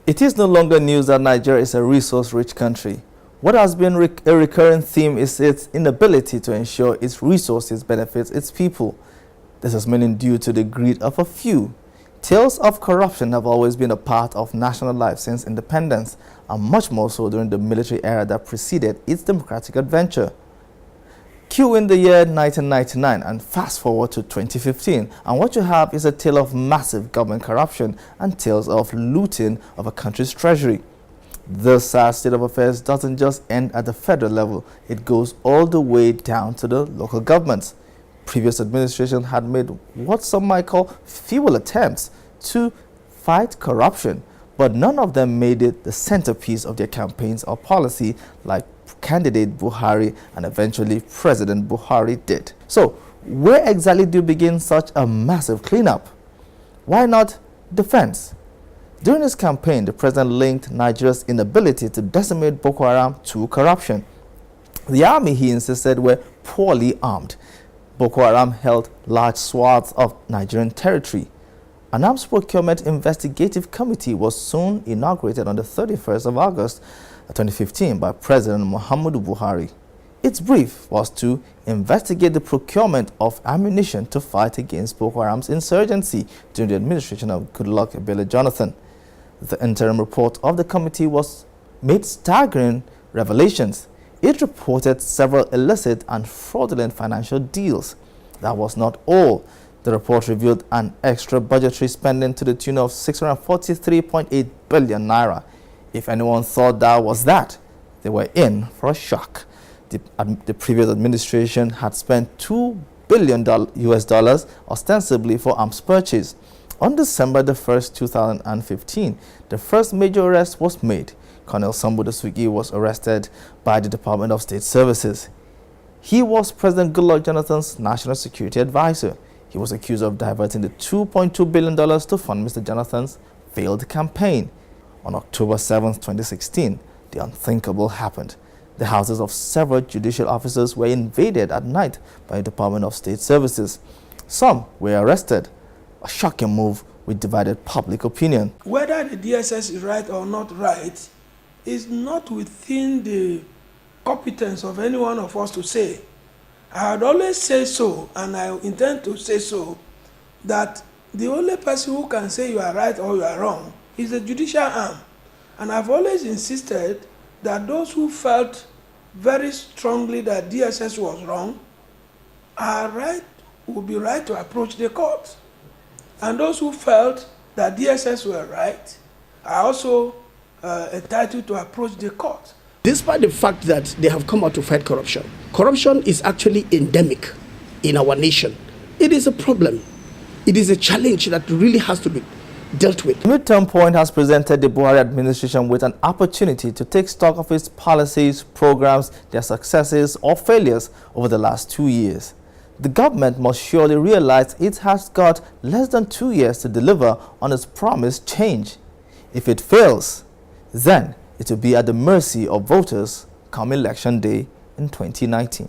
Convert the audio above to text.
It is no longer news that Nigeria is a resource-rich country. What has been a recurring theme is its inability to ensure its resources benefits its people. This is mainly due to the greed of a few. Tales of corruption have always been a part of national life since independence, and much more so during the military era that preceded its democratic adventure. Cue in the year 1999 and fast forward to 2015, and what you have is a tale of massive government corruption and tales of looting of a country's treasury. This sad state of affairs doesn't just end at the federal level, it goes all the way down to the local governments. Previous administration had made what some might call feeble attempts to fight corruption, but none of them made it the centerpiece of their campaigns or policy like candidate Buhari and eventually President Buhari did. So, where exactly do you begin such a massive cleanup? Why not defense? During his campaign, the president linked Nigeria's inability to decimate Boko Haram to corruption. The army, he insisted, were poorly armed. Boko Haram held large swaths of Nigerian territory. An arms procurement investigative committee was soon inaugurated on the 31st of August 2015 by President Muhammadu Buhari. Its brief was to investigate the procurement of ammunition to fight against Boko Haram's insurgency during the administration of Goodluck Ebele Jonathan. The interim report of the committee made staggering revelations. It reported several illicit and fraudulent financial deals. That was not all. The report revealed an extra budgetary spending to the tune of 643.8 billion naira. If anyone thought that was that, they were in for a shock. The previous administration had spent $2 billion ostensibly for arms purchase. On December the 1st, 2015, the first major arrest was made. Colonel Sambo Dasuki was arrested by the Department of State Services. He was President Goodluck Jonathan's national security advisor. He was accused of diverting the $2.2 billion to fund Mr. Jonathan's failed campaign. On October 7, 2016, the unthinkable happened. The houses of several judicial officers were invaded at night by the Department of State Services. Some were arrested. A shocking move which divided public opinion. Whether the DSS is right or not right is not within the competence of any one of us to say. I had always said so, and I intend to say so, that the only person who can say you are right or you are wrong is the judicial arm. And I've always insisted that those who felt very strongly that DSS was wrong are right, would be right to approach the court. And those who felt that DSS were right are also entitled to approach the court. Despite the fact that they have come out to fight corruption, corruption is actually endemic in our nation. It is a problem. It is a challenge that really has to be dealt with. Midterm Point has presented the Buhari administration with an opportunity to take stock of its policies, programs, their successes or failures over the last 2 years. The government must surely realize it has got less than 2 years to deliver on its promised change. If it fails, then it will be at the mercy of voters come election day in 2019.